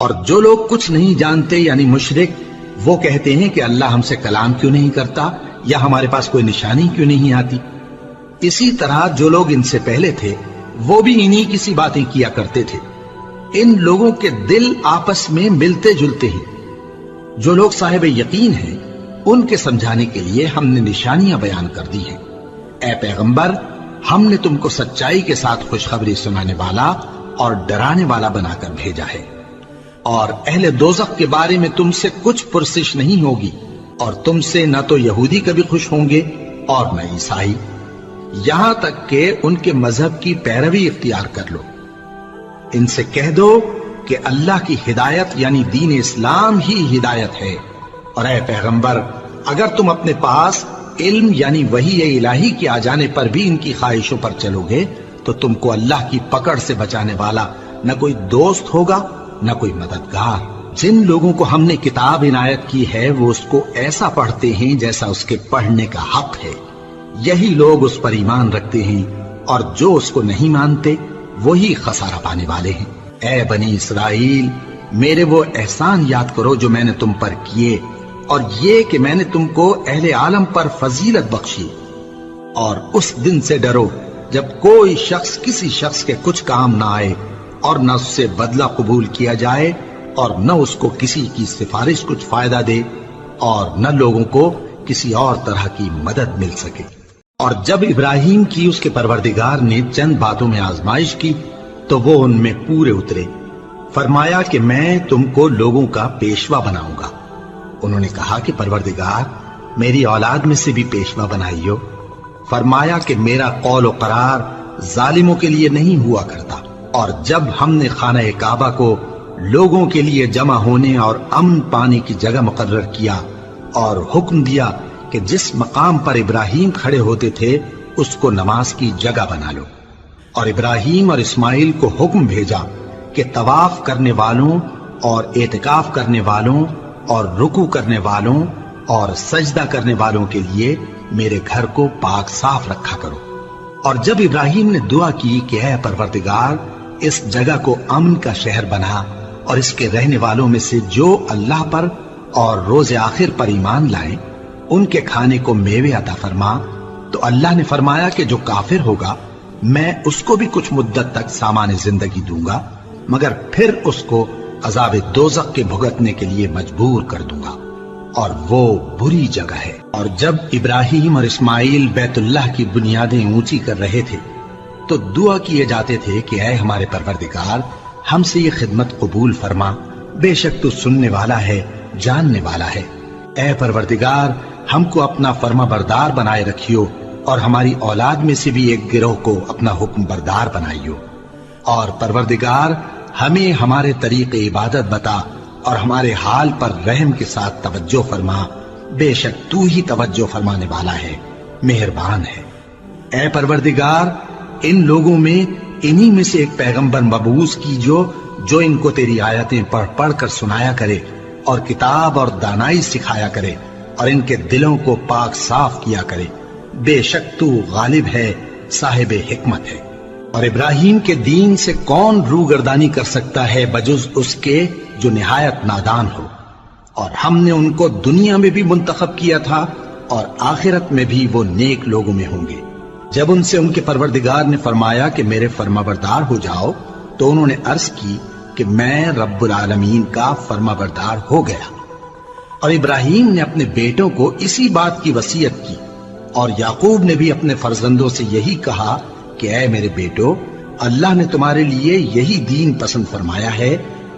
اور جو لوگ کچھ نہیں جانتے یعنی مشرک، وہ کہتے ہیں کہ اللہ ہم سے کلام کیوں نہیں کرتا یا ہمارے پاس کوئی نشانی کیوں نہیں آتی۔ اسی طرح جو لوگ ان سے پہلے تھے وہ بھی انہی کسی باتیں کیا کرتے تھے۔ ان لوگوں کے دل آپس میں ملتے جلتے ہیں۔ جو لوگ صاحب یقین ہیں ان کے سمجھانے کے لیے ہم نے نشانیاں بیان کر دی ہیں۔ اے پیغمبر، ہم نے تم کو سچائی کے ساتھ خوشخبری سنانے والا اور ڈرانے والا بنا کر بھیجا ہے، اور اہل دوزخ کے بارے میں تم سے کچھ پرسش نہیں ہوگی، اور تم سے نہ تو یہودی کبھی خوش ہوں گے اور نہ عیسائی، یہاں تک کہ ان کے مذہب کی پیروی اختیار کر لو۔ ان سے کہہ دو کہ اللہ کی ہدایت یعنی دین اسلام ہی ہدایت ہے، اور اے پیغمبر، اگر تم اپنے پاس علم یعنی وحی الہی کے آ جانے پر بھی ان کی خواہشوں پر چلو گے تو تم کو اللہ کی پکڑ سے بچانے والا نہ کوئی دوست ہوگا نہ کوئی مددگار۔ جن لوگوں کو ہم نے کتاب عنایت کی ہے وہ اس کو ایسا پڑھتے ہیں جیسا اس کے پڑھنے کا حق ہے، یہی لوگ اس پر ایمان رکھتے ہیں، اور جو اس کو نہیں مانتے وہی خسارہ پانے والے ہیں۔ اے بنی اسرائیل، میرے وہ احسان یاد کرو جو میں نے تم پر کیے، اور یہ کہ میں نے تم کو اہل عالم پر فضیلت بخشی، اور اس دن سے ڈرو جب کوئی شخص کسی شخص کے کچھ کام نہ آئے، اور نہ اس سے بدلہ قبول کیا جائے، اور نہ اس کو کسی کی سفارش کچھ فائدہ دے، اور نہ لوگوں کو کسی اور طرح کی مدد مل سکے۔ اور جب ابراہیم کی اس کے پروردگار نے چند باتوں میں آزمائش کی تو وہ ان میں پورے اترے۔ فرمایا کہ میں تم کو لوگوں کا پیشوا بناؤں گا۔ انہوں نے کہا کہ پروردگار، میری اولاد میں سے بھی پیشوا بنائیو۔ فرمایا کہ میرا قول و قرار ظالموں کے لیے نہیں ہوا کرتا۔ اور جب ہم نے خانہ کعبہ کو لوگوں کے لیے جمع ہونے اور امن پانے کی جگہ مقرر کیا، اور حکم دیا کہ جس مقام پر ابراہیم کھڑے ہوتے تھے اس کو نماز کی جگہ بنا لو، اور ابراہیم اور اسماعیل کو حکم بھیجا کہ طواف کرنے والوں اور اعتکاف کرنے والوں اور رکوع کرنے والوں اور سجدہ کرنے والوں کے لیے میرے گھر کو پاک صاف رکھا کرو۔ اور جب ابراہیم نے دعا کی کہ اے پروردگار، اس جگہ کو امن کا شہر بنا، اور اس کے رہنے والوں میں سے جو اللہ پر اور روز آخر پر ایمان لائیں ان کے کھانے کو میوے عطا فرما، تو اللہ نے فرمایا کہ جو کافر ہوگا میں اس کو بھی کچھ مدت تک سامان زندگی دوں گا، مگر پھر اس کو عذاب دوزخ کے بھگتنے کے لیے مجبور کر دوں گا، اور وہ بری جگہ ہے۔ اور جب ابراہیم اور اسماعیل بیت اللہ کی بنیادیں اونچی کر رہے تھے تو دعا کیے جاتے تھے کہ اے ہمارے پروردگار، ہم سے یہ خدمت قبول فرما، بے شک تو سننے والا ہے، جاننے والا ہے۔ اے پروردگار، ہم کو اپنا فرما بردار بنائے رکھیو، اور ہماری اولاد میں سے بھی ایک گروہ کو اپنا حکم بردار بنائیو، اور پروردگار ہمیں ہمارے طریق عبادت بتا، اور ہمارے حال پر رحم کے ساتھ توجہ فرما، بے شک تو ہی توجہ فرمانے والا ہے، مہربان ہے۔ اے پروردگار، ان لوگوں میں انہی میں سے ایک پیغمبر مبعوث کیجو جو ان کو تیری آیتیں پڑھ پڑھ کر سنایا کرے، اور کتاب اور دانائی سکھایا کرے، اور ان کے دلوں کو پاک صاف کیا کرے، بے شک تو غالب ہے، صاحب حکمت ہے۔ اور ابراہیم کے دین سے کون روگردانی کر سکتا ہے بجز اس کے جو نہایت نادان ہو، اور ہم نے ان کو دنیا میں بھی منتخب کیا تھا اور آخرت میں بھی وہ نیک لوگوں میں ہوں گے۔ جب ان سے ان کے پروردگار نے فرمایا کہ میرے فرما بردار ہو جاؤ تو انہوں نے عرض کی کہ میں رب العالمین کا فرما بردار ہو گیا۔ اور ابراہیم نے اپنے بیٹوں کو اسی بات کی وصیت کی، اور یعقوب نے بھی اپنے فرزندوں سے یہی کہا کہ اے میرے بیٹو، اللہ نے تمہارے لیے یہی دین پسند فرمایا ہے،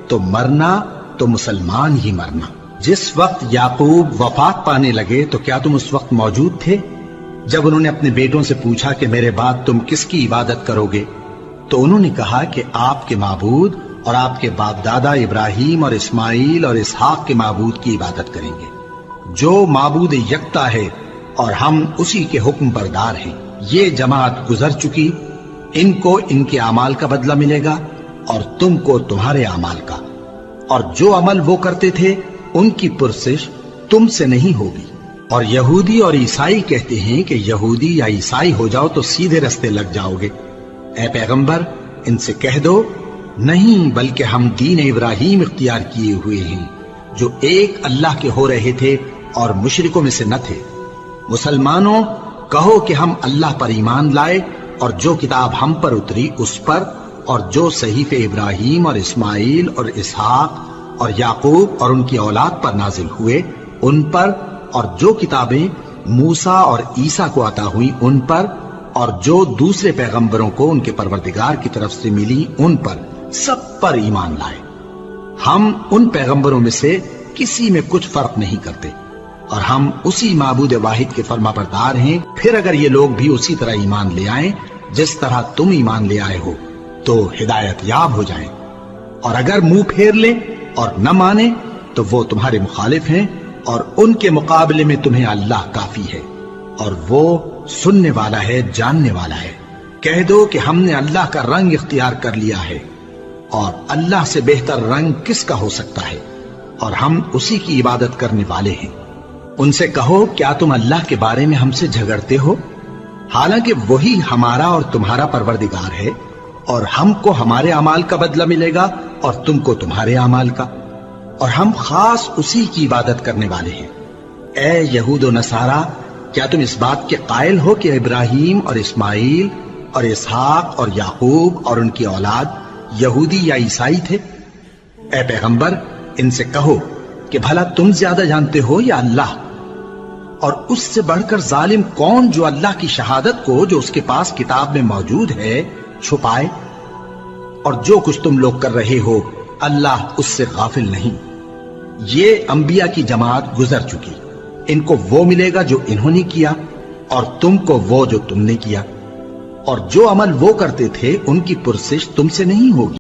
تو مرنا تو مسلمان ہی مرنا۔ جس وقت یعقوب وفات پانے لگے تو کیا تم اس وقت موجود تھے جب انہوں نے اپنے بیٹوں سے پوچھا کہ میرے بعد تم کس کی عبادت کرو گے؟ تو انہوں نے کہا کہ آپ کے معبود اور آپ کے باپ دادا ابراہیم اور اسماعیل اور اسحاق کے معبود کی عبادت کریں گے، جو معبود یکتا ہے اور ہم اسی کے حکم بردار ہیں۔ یہ جماعت گزر چکی، ان کو ان کے اعمال کا بدلہ ملے گا اور تم کو تمہارے اعمال کا، اور جو عمل وہ کرتے تھے ان کی پرسش تم سے نہیں ہوگی۔ اور یہودی اور عیسائی کہتے ہیں کہ یہودی یا عیسائی ہو جاؤ تو سیدھے رستے لگ جاؤ گے۔ اے پیغمبر، ان سے کہہ دو نہیں بلکہ ہم دین ابراہیم اختیار کیے ہوئے ہیں جو ایک اللہ کے ہو رہے تھے اور مشرکوں میں سے نہ تھے۔ مسلمانوں کہو کہ ہم اللہ پر ایمان لائے اور جو کتاب ہم پر اتری اس پر، اور جو صحیفے ابراہیم اور اسماعیل اور اسحاق اور یعقوب اور ان کی اولاد پر نازل ہوئے ان پر، اور جو کتابیں موسیٰ اور عیسیٰ کو عطا ہوئی ان پر، اور جو دوسرے پیغمبروں کو ان کے پروردگار کی طرف سے ملی ان پر، سب پر ایمان لائے۔ ہم ان پیغمبروں میں سے کسی میں کچھ فرق نہیں کرتے، اور ہم اسی معبود واحد کے فرما بردار ہیں۔ پھر اگر یہ لوگ بھی اسی طرح ایمان لے آئیں جس طرح تم ایمان لے آئے ہو تو ہدایت یاب ہو جائیں، اور اگر منہ پھیر لیں اور نہ مانے تو وہ تمہارے مخالف ہیں، اور ان کے مقابلے میں تمہیں اللہ کافی ہے، اور وہ سننے والا ہے، جاننے والا ہے۔ کہہ دو کہ ہم نے اللہ کا رنگ اختیار کر لیا ہے، اور اللہ سے بہتر رنگ کس کا ہو سکتا ہے، اور ہم اسی کی عبادت کرنے والے ہیں۔ ان سے کہو کیا تم اللہ کے بارے میں ہم سے جھگڑتے ہو، حالانکہ وہی ہمارا اور تمہارا پروردگار ہے، اور ہم کو ہمارے اعمال کا بدلہ ملے گا اور تم کو تمہارے اعمال کا، اور ہم خاص اسی کی عبادت کرنے والے ہیں۔ اے یہود و نصارا، کیا تم اس بات کے قائل ہو کہ ابراہیم اور اسماعیل اور اسحاق اور یعقوب اور ان کی اولاد یہودی یا عیسائی تھے؟ اے پیغمبر ان سے کہو کہ بھلا تم زیادہ جانتے ہو یا اللہ؟ اور اس سے بڑھ کر ظالم کون جو اللہ کی شہادت کو جو اس کے پاس کتاب میں موجود ہے چھپائے؟ اور جو کچھ تم لوگ کر رہے ہو اللہ اس سے غافل نہیں۔ یہ انبیاء کی جماعت گزر چکی، ان کو وہ ملے گا جو انہوں نے کیا، اور تم کو وہ جو تم نے کیا، اور جو عمل وہ کرتے تھے ان کی پرسش تم سے نہیں ہوگی۔